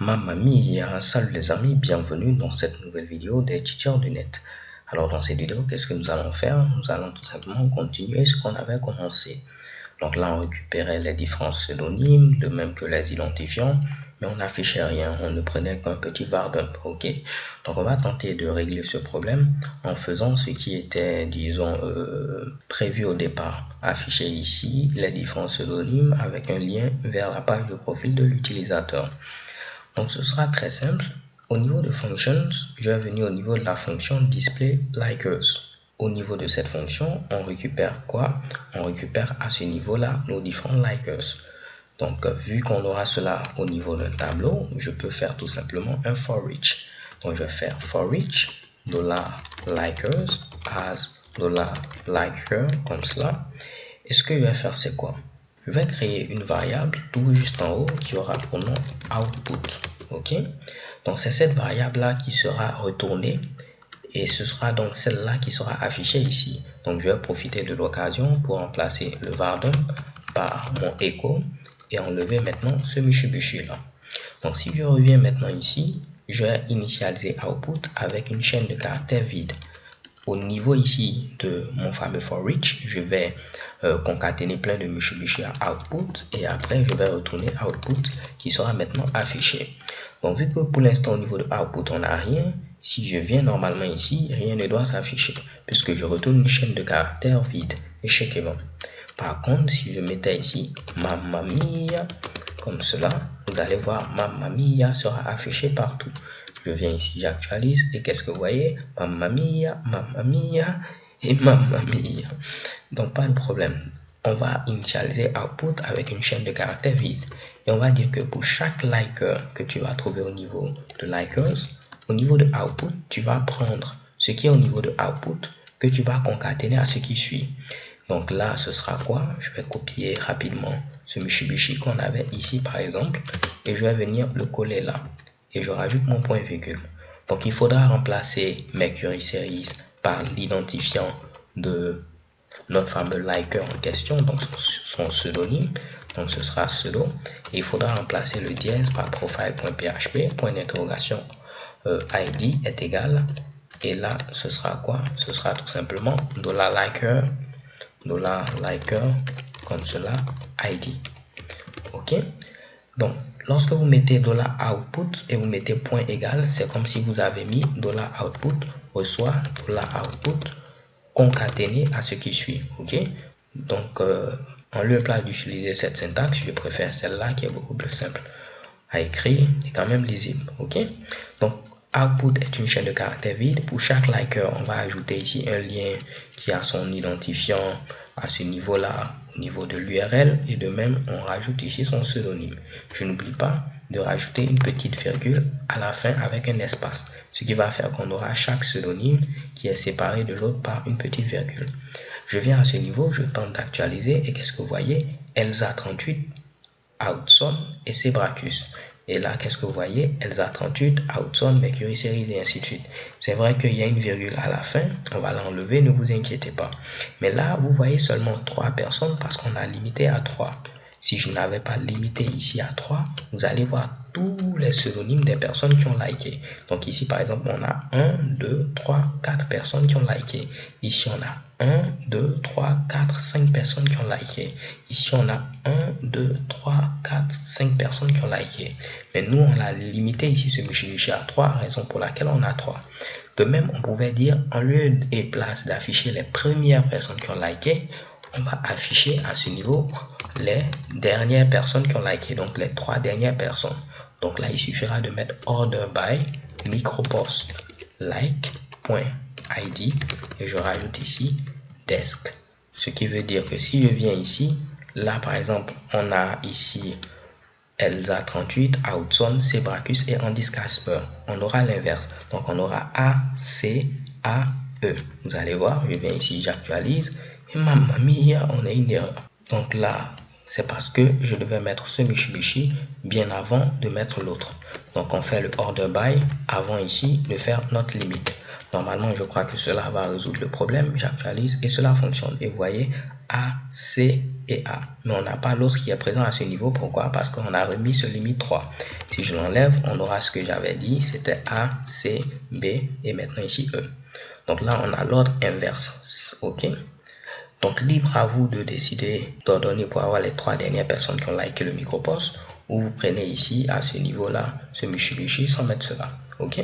Mamma mia, salut les amis, bienvenue dans cette nouvelle vidéo des teachers du net. Alors dans cette vidéo, qu'est-ce que nous allons faire? Nous allons tout simplement continuer ce qu'on avait commencé. Donc là, on récupérait les différents pseudonymes, de même que les identifiants, mais on n'affichait rien, on ne prenait qu'un petit var-dump, ok? Donc on va tenter de régler ce problème en faisant ce qui était, disons, prévu au départ. Afficher ici les différents pseudonymes avec un lien vers la page de profil de l'utilisateur. Donc ce sera très simple. Au niveau de functions, je vais venir au niveau de la fonction display likers. Au niveau de cette fonction, on récupère quoi? On récupère à ce niveau-là nos différents likers. Donc vu qu'on aura cela au niveau d'un tableau, je peux faire tout simplement un for each. Donc je vais faire for each $likers as $liker comme cela. Et ce que je vais faire, c'est quoi? Je vais créer une variable tout juste en haut qui aura pour nom output. Ok, donc c'est cette variable là qui sera retournée et ce sera donc celle-là qui sera affichée ici. Donc je vais profiter de l'occasion pour remplacer le var_dump par mon echo et enlever maintenant ce Mitsubishi là. Donc si je reviens maintenant ici, je vais initialiser output avec une chaîne de caractères vide. Au niveau ici de mon fameux for each, je vais concaténer plein de Mitsubishi à output et après je vais retourner output qui sera maintenant affiché. Donc vu que pour l'instant au niveau de output on n'a rien, si je viens normalement ici, rien ne doit s'afficher puisque je retourne une chaîne de caractères vide et check bon. Par contre, si je mettais ici Mamma mia comme cela, vous allez voir Mamma mia sera affiché partout. Je viens ici, j'actualise et qu'est-ce que vous voyez? Mamma mia et Mamma mia. Donc pas de problème. On va initialiser output avec une chaîne de caractères vide. Et on va dire que pour chaque liker que tu vas trouver au niveau de likers, au niveau de output, tu vas prendre ce qui est au niveau de output que tu vas concaténer à ce qui suit. Donc là, ce sera quoi? Je vais copier rapidement ce Mitsubishi qu'on avait ici par exemple et je vais venir le coller là. Et je rajoute mon point virgule. Donc il faudra remplacer Mercury Series par l'identifiant de notre fameux liker en question, donc son pseudonyme. Donc ce sera pseudo. Et il faudra remplacer le dièse par profile.php, point d'interrogation, ID est égal. Et là, ce sera quoi? Ce sera tout simplement $liker comme cela, ID. Ok? Donc, lorsque vous mettez $output et vous mettez point égal, c'est comme si vous avez mis $output reçoit $output concaténé à ce qui suit. Ok, donc en lieu place d'utiliser cette syntaxe, je préfère celle-là qui est beaucoup plus simple à écrire et quand même lisible. Ok, donc output est une chaîne de caractères vide. Pour chaque liker, on va ajouter ici un lien qui a son identifiant à ce niveau-là, au niveau de l'URL, et de même on rajoute ici son pseudonyme. Je n'oublie pas de rajouter une petite virgule à la fin avec un espace, ce qui va faire qu'on aura chaque pseudonyme qui est séparé de l'autre par une petite virgule. Je viens à ce niveau, je tente d'actualiser et qu'est-ce que vous voyez? Elsa38, Outson et Sebracus. Et là, qu'est-ce que vous voyez? Elsa38, Outson, Mercury Series et ainsi de suite. C'est vrai qu'il y a une virgule à la fin, on va l'enlever, ne vous inquiétez pas. Mais là, vous voyez seulement 3 personnes parce qu'on a limité à 3. Si je n'avais pas limité ici à 3, vous allez voir tous les pseudonymes des personnes qui ont liké. Donc ici, par exemple, on a 1, 2, 3, 4 personnes qui ont liké. Ici, on a 1, 2, 3, 4, 5 personnes qui ont liké. Ici, on a 1, 2, 3, 4, 5 personnes qui ont liké. Mais nous, on l'a limité ici, ce Mitsubishi à 3, raison pour laquelle on a 3. De même, on pouvait dire, en lieu et place d'afficher les premières personnes qui ont liké, on va afficher à ce niveau les dernières personnes qui ont liké, donc les 3 dernières personnes. Donc là, il suffira de mettre order by micropost like.id et je rajoute ici desk. Ce qui veut dire que si je viens ici, là par exemple, on a ici Elsa38, Outson, Sebracus et Andis Casper. On aura l'inverse. Donc on aura A, C, A, E. Vous allez voir, je viens ici, j'actualise. Et mamma mia, on a une erreur. Donc là, c'est parce que je devais mettre ce Mitsubishi bien avant de mettre l'autre. Donc on fait le order by avant ici de faire notre limite. Normalement, je crois que cela va résoudre le problème. J'actualise et cela fonctionne. Et vous voyez, A, C et A. Mais on n'a pas l'autre qui est présent à ce niveau. Pourquoi? Parce qu'on a remis ce limite 3. Si je l'enlève, on aura ce que j'avais dit. C'était A, C, B et maintenant ici E. Donc là, on a l'ordre inverse. OK? Donc libre à vous de décider d'ordonner pour avoir les 3 dernières personnes qui ont liké le micropost. Ou vous prenez ici, à ce niveau-là, ce Mitsubishi sans mettre cela. OK?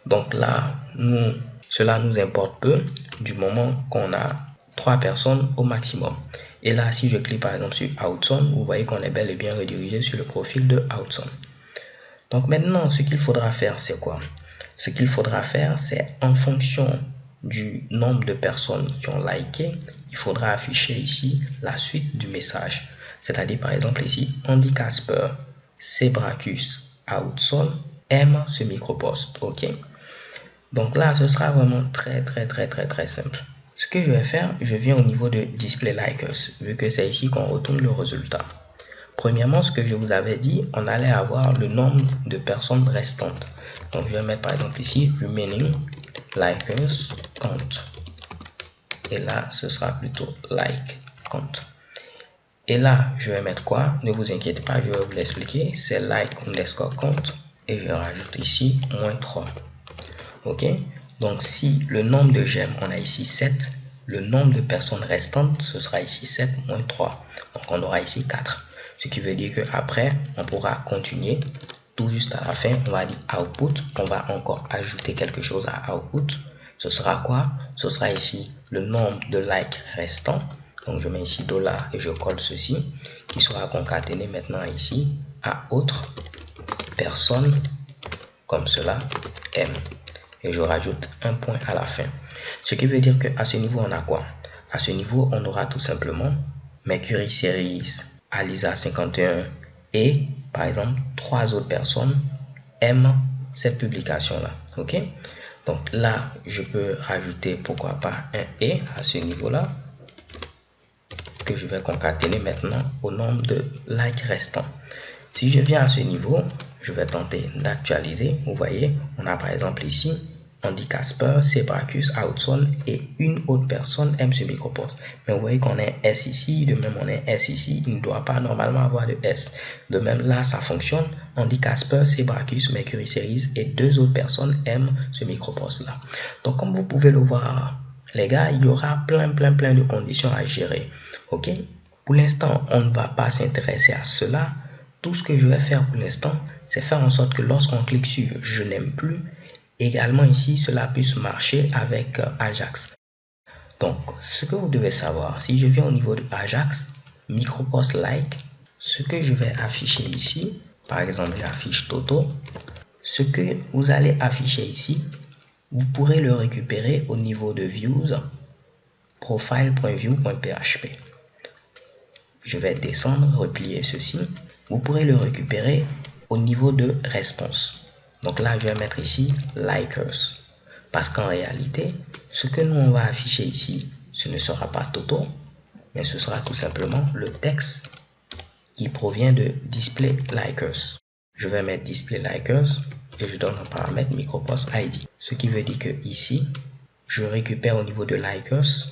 Donc là, cela nous importe peu du moment qu'on a 3 personnes au maximum. Et là, si je clique par exemple sur Outson, vous voyez qu'on est bel et bien redirigé sur le profil de Outson. Donc maintenant, ce qu'il faudra faire, c'est quoi? Ce qu'il faudra faire, c'est en fonction du nombre de personnes qui ont liké, il faudra afficher ici la suite du message. C'est-à-dire par exemple ici, Andy Casper, Cebracus, Outson aime ce micropost. OK? Donc là, ce sera vraiment très simple. Ce que je vais faire, je viens au niveau de Display Likers, vu que c'est ici qu'on retourne le résultat. Premièrement, ce que je vous avais dit, on allait avoir le nombre de personnes restantes. Donc je vais mettre par exemple ici, Remaining Likers Count. Et là, ce sera plutôt Like Count. Et là, je vais mettre quoi? Ne vous inquiétez pas, je vais vous l'expliquer. C'est Like underscore Count. Et je rajoute ici moins 3. OK? Donc, si le nombre de j'aime, on a ici 7, le nombre de personnes restantes, ce sera ici 7 moins 3. Donc, on aura ici 4. Ce qui veut dire qu'après, on pourra continuer. Tout juste à la fin, on va dire output. On va encore ajouter quelque chose à output. Ce sera quoi? Ce sera ici le nombre de likes restants. Donc, je mets ici $ et je colle ceci qui sera concaténé maintenant ici à autre personne comme cela aime. Et je rajoute un point à la fin. Ce qui veut dire qu'à ce niveau, on a quoi? À ce niveau, on aura tout simplement Mercury Series, Alisa 51 et par exemple 3 autres personnes aiment cette publication-là. OK? Donc là, je peux rajouter pourquoi pas un et à ce niveau-là que je vais concaténer maintenant au nombre de likes restants. Si je viens à ce niveau, je vais tenter d'actualiser. Vous voyez, on a par exemple ici Andy Casper, Cebracus, Outson et une autre personne aime ce micropost. Mais vous voyez qu'on a un S ici, de même on a un S ici, il ne doit pas normalement avoir de S. De même là, ça fonctionne. Andy Casper, Cebracus, Mercury Series et 2 autres personnes aiment ce micropost là. Donc comme vous pouvez le voir, les gars, il y aura plein de conditions à gérer. OK? Pour l'instant, on ne va pas s'intéresser à cela. Tout ce que je vais faire pour l'instant, c'est faire en sorte que lorsqu'on clique sur « Je n'aime plus », également ici, cela puisse marcher avec Ajax. Donc, ce que vous devez savoir, si je viens au niveau de Ajax, micropost like, ce que je vais afficher ici, par exemple, j'affiche Toto, ce que vous allez afficher ici, vous pourrez le récupérer au niveau de views, profile.view.php. Je vais descendre, replier ceci. Vous pourrez le récupérer au niveau de response. Donc là, je vais mettre ici likers. Parce qu'en réalité, ce que nous on va afficher ici, ce ne sera pas Toto, mais ce sera tout simplement le texte qui provient de display likers. Je vais mettre display likers et je donne un paramètre micropost ID. Ce qui veut dire que ici, je récupère au niveau de likers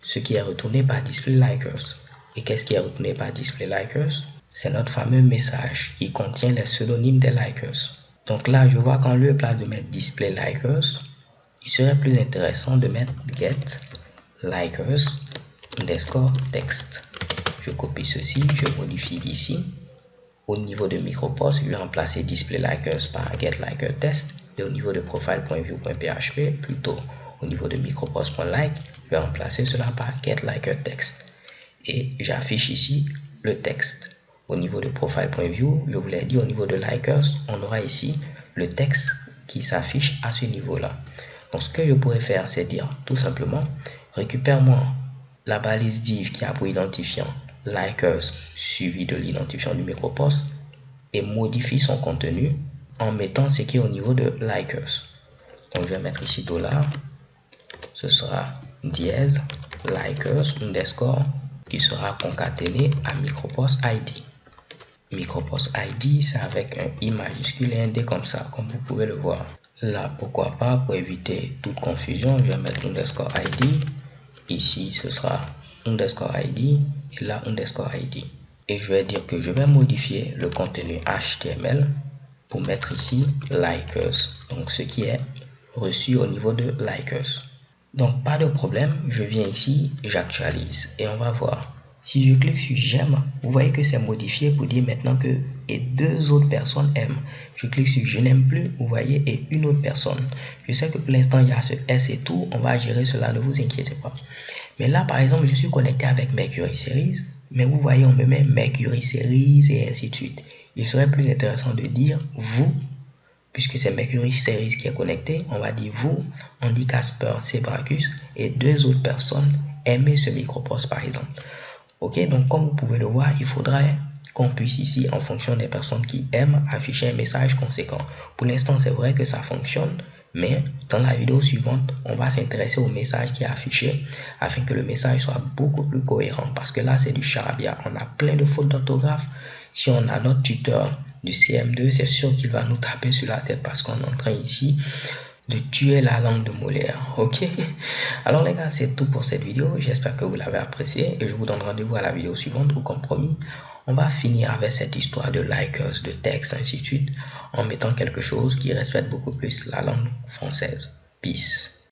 ce qui est retourné par display likers. Et qu'est-ce qui est retourné par display likers? C'est notre fameux message qui contient les pseudonymes des likers. Donc là, je vois qu'en lieu et place de mettre display likers, il serait plus intéressant de mettre get likers underscore text. Je copie ceci, je modifie ici. Au niveau de micropost, je vais remplacer display likers par get liker test. Et au niveau de profile.view.php, plutôt au niveau de micropost.like, je vais remplacer cela par get liker text. Et j'affiche ici le texte. Au niveau de profile.view, je vous l'ai dit, au niveau de likers, on aura ici le texte qui s'affiche à ce niveau-là. Donc, ce que je pourrais faire, c'est dire tout simplement, récupère-moi la balise div qui a pour identifiant likers suivi de l'identifiant du micropost et modifie son contenu en mettant ce qui est au niveau de likers. Donc, je vais mettre ici $. Ce sera dièse likers underscore qui sera concaténé à micropost ID. Micropost ID, c'est avec un I majuscule et un D comme ça, comme vous pouvez le voir. Là, pourquoi pas, pour éviter toute confusion, je vais mettre underscore ID. Ici, ce sera underscore ID et là, underscore ID. Et je vais dire que je vais modifier le contenu HTML pour mettre ici likers. Donc, ce qui est reçu au niveau de likers. Donc, pas de problème. Je viens ici, j'actualise et on va voir. Si je clique sur j'aime, vous voyez que c'est modifié pour dire maintenant que et deux autres personnes aiment. Je clique sur je n'aime plus, vous voyez, et une autre personne. Je sais que pour l'instant, il y a ce S et tout. On va gérer cela, ne vous inquiétez pas. Mais là, par exemple, je suis connecté avec Mercury Series. Mais vous voyez, on me met Mercury Series et ainsi de suite. Il serait plus intéressant de dire vous, puisque c'est Mercury Series qui est connecté. On va dire vous, on dit Casper Cebracus et deux autres personnes aimer ce micropost par exemple. Ok, donc comme vous pouvez le voir, il faudrait qu'on puisse ici, en fonction des personnes qui aiment, afficher un message conséquent. Pour l'instant, c'est vrai que ça fonctionne, mais dans la vidéo suivante, on va s'intéresser au message qui est affiché afin que le message soit beaucoup plus cohérent. Parce que là, c'est du charabia. On a plein de fautes d'orthographe. Si on a notre tuteur du CM2, c'est sûr qu'il va nous taper sur la tête parce qu'on est en train ici de tuer la langue de Molière. Ok, alors les gars, c'est tout pour cette vidéo. J'espère que vous l'avez apprécié et je vous donne rendez-vous à la vidéo suivante où, comme promis, on va finir avec cette histoire de likers, de texte, ainsi de suite, en mettant quelque chose qui respecte beaucoup plus la langue française. Peace.